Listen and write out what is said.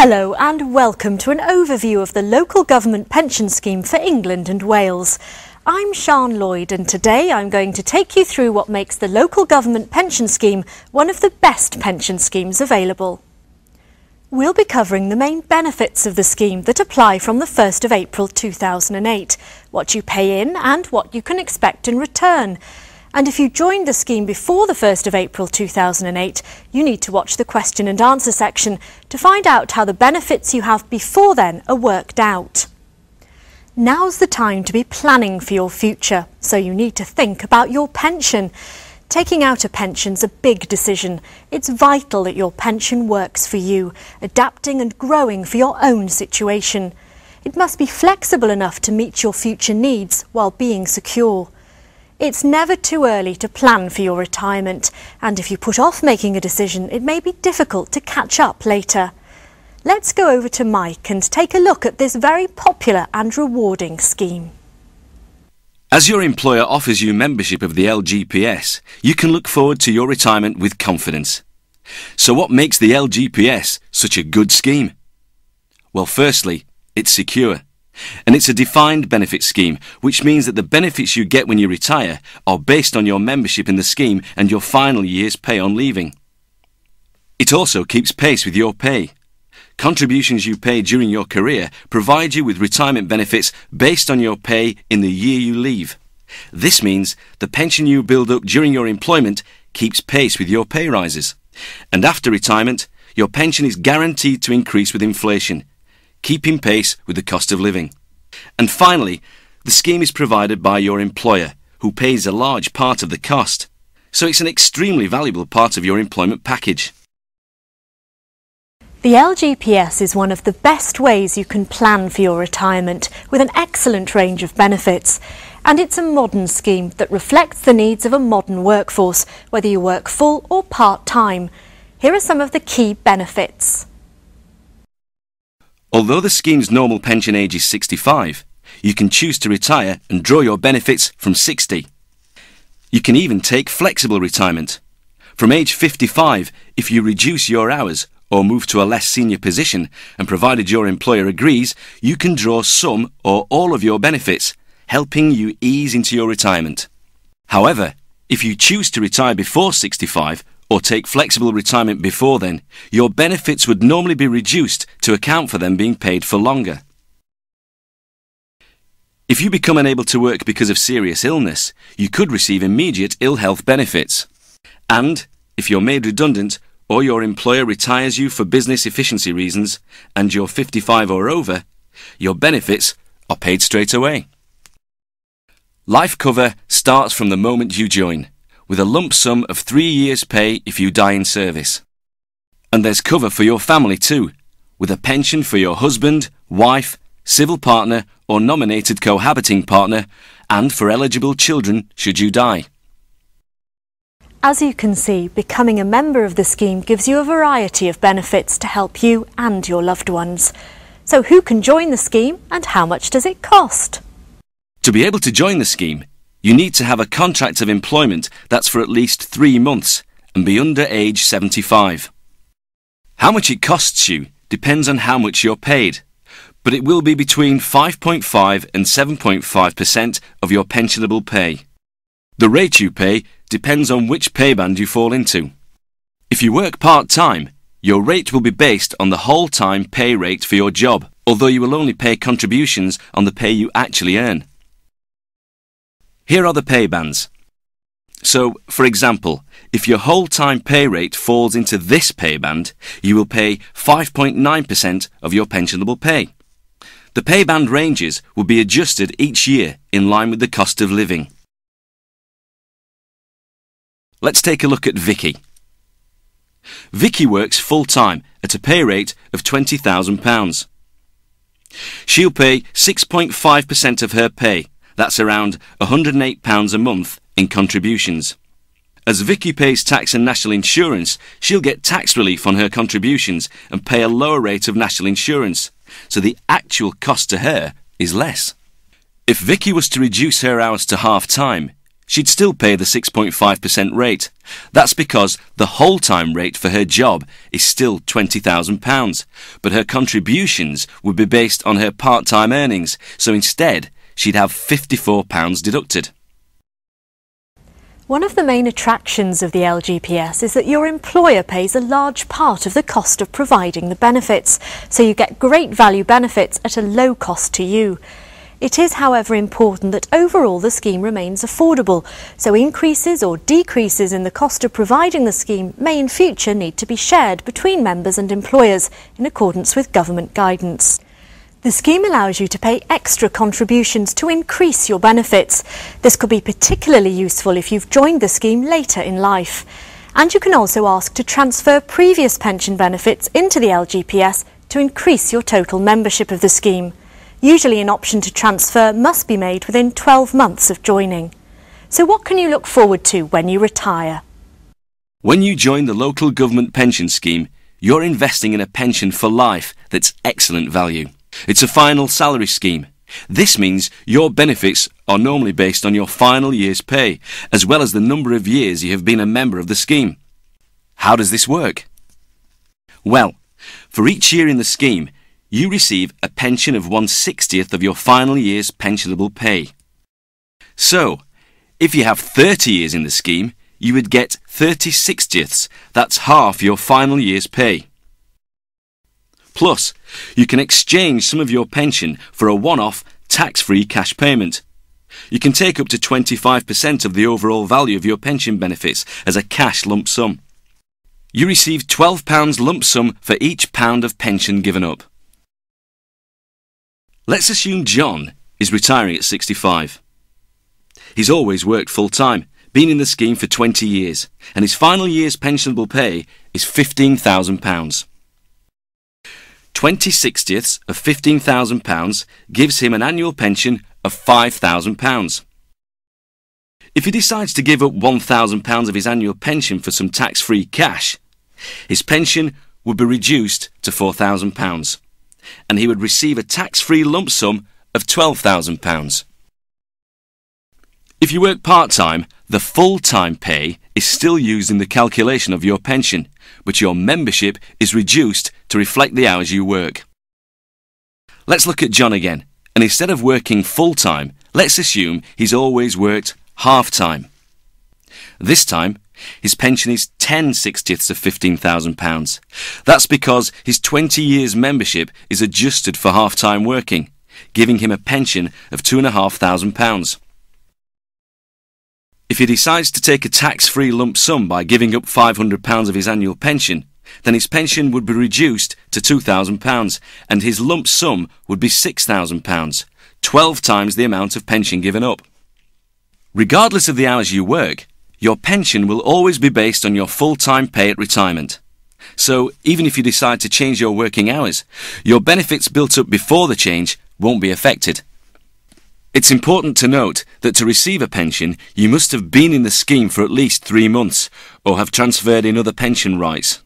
Hello and welcome to an overview of the local government pension scheme for England and Wales. I'm Sian Lloyd and today I'm going to take you through what makes the local government pension scheme one of the best pension schemes available. We'll be covering the main benefits of the scheme that apply from the 1st of April 2008, what you pay in and what you can expect in return. And if you joined the scheme before the 1st of April 2008, you need to watch the question and answer section to find out how the benefits you have before then are worked out. Now's the time to be planning for your future, so you need to think about your pension. Taking out a pension's a big decision. It's vital that your pension works for you, adapting and growing for your own situation. It must be flexible enough to meet your future needs while being secure. It's never too early to plan for your retirement, and if you put off making a decision, it may be difficult to catch up later. Let's go over to Mike and take a look at this very popular and rewarding scheme. As your employer offers you membership of the LGPS, you can look forward to your retirement with confidence. So what makes the LGPS such a good scheme? Well, firstly, it's secure. And it's a defined benefit scheme, which means that the benefits you get when you retire are based on your membership in the scheme and your final year's pay on leaving. It also keeps pace with your pay. Contributions you pay during your career provide you with retirement benefits based on your pay in the year you leave. This means the pension you build up during your employment keeps pace with your pay rises. And after retirement, your pension is guaranteed to increase with inflation, keeping pace with the cost of living. And finally, the scheme is provided by your employer, who pays a large part of the cost. So it's an extremely valuable part of your employment package. The LGPS is one of the best ways you can plan for your retirement, with an excellent range of benefits. And it's a modern scheme that reflects the needs of a modern workforce, whether you work full or part-time. Here are some of the key benefits. Although the scheme's normal pension age is 65, you can choose to retire and draw your benefits from 60. You can even take flexible retirement. From age 55, if you reduce your hours or move to a less senior position, and provided your employer agrees, you can draw some or all of your benefits, helping you ease into your retirement. However, if you choose to retire before 65, or take flexible retirement before then, your benefits would normally be reduced to account for them being paid for longer. If you become unable to work because of serious illness, you could receive immediate ill health benefits. And if you're made redundant or your employer retires you for business efficiency reasons and you're 55 or over, your benefits are paid straight away. Life cover starts from the moment you join, with a lump sum of 3 years' pay if you die in service. And there's cover for your family too, with a pension for your husband, wife, civil partner or nominated cohabiting partner, and for eligible children should you die. As you can see, becoming a member of the scheme gives you a variety of benefits to help you and your loved ones. So who can join the scheme and how much does it cost? To be able to join the scheme, you need to have a contract of employment that's for at least 3 months and be under age 75. How much it costs you depends on how much you're paid, but it will be between 5.5 and 7.5% of your pensionable pay. The rate you pay depends on which pay band you fall into. If you work part-time, your rate will be based on the whole-time pay rate for your job, although you will only pay contributions on the pay you actually earn. Here are the pay bands. So, for example, if your whole-time pay rate falls into this pay band, you will pay 5.9% of your pensionable pay. The pay band ranges will be adjusted each year in line with the cost of living. Let's take a look at Vicky. Vicky works full-time at a pay rate of £20,000. She'll pay 6.5% of her pay. That's around £108 a month in contributions. As Vicky pays tax and national insurance, she'll get tax relief on her contributions and pay a lower rate of national insurance, so the actual cost to her is less. If Vicky was to reduce her hours to half-time, she'd still pay the 6.5% rate. That's because the whole-time rate for her job is still £20,000, but her contributions would be based on her part-time earnings, so instead she'd have £54 deducted. One of the main attractions of the LGPS is that your employer pays a large part of the cost of providing the benefits, so you get great value benefits at a low cost to you. It is, however, important that overall the scheme remains affordable, so increases or decreases in the cost of providing the scheme may in future need to be shared between members and employers in accordance with government guidance. The scheme allows you to pay extra contributions to increase your benefits. This could be particularly useful if you've joined the scheme later in life. And you can also ask to transfer previous pension benefits into the LGPS to increase your total membership of the scheme. Usually an option to transfer must be made within 12 months of joining. So what can you look forward to when you retire? When you join the local government pension scheme, you're investing in a pension for life that's excellent value. It's a final salary scheme. This means your benefits are normally based on your final year's pay, as well as the number of years you have been a member of the scheme. How does this work? Well, for each year in the scheme, you receive a pension of 1/60th of your final year's pensionable pay. So, if you have 30 years in the scheme, you would get 30/60ths. That's half your final year's pay. Plus, you can exchange some of your pension for a one-off, tax-free cash payment. You can take up to 25% of the overall value of your pension benefits as a cash lump sum. You receive £12 lump sum for each pound of pension given up. Let's assume John is retiring at 65. He's always worked full-time, been in the scheme for 20 years, and his final year's pensionable pay is £15,000. 20/60ths of £15,000 gives him an annual pension of £5,000. If he decides to give up £1,000 of his annual pension for some tax-free cash, his pension would be reduced to £4,000, and he would receive a tax-free lump sum of £12,000. If you work part-time, the full-time pay is still used in the calculation of your pension, but your membership is reduced to reflect the hours you work. Let's look at John again, and instead of working full-time, let's assume he's always worked half-time. This time, his pension is 10/60ths of £15,000. That's because his 20 years membership is adjusted for half-time working, giving him a pension of £2,500. If he decides to take a tax-free lump sum by giving up £500 of his annual pension, then his pension would be reduced to £2,000 and his lump sum would be £6,000, 12 times the amount of pension given up. Regardless of the hours you work, your pension will always be based on your full-time pay at retirement. So even if you decide to change your working hours, your benefits built up before the change won't be affected. It's important to note that to receive a pension, you must have been in the scheme for at least 3 months or have transferred in other pension rights.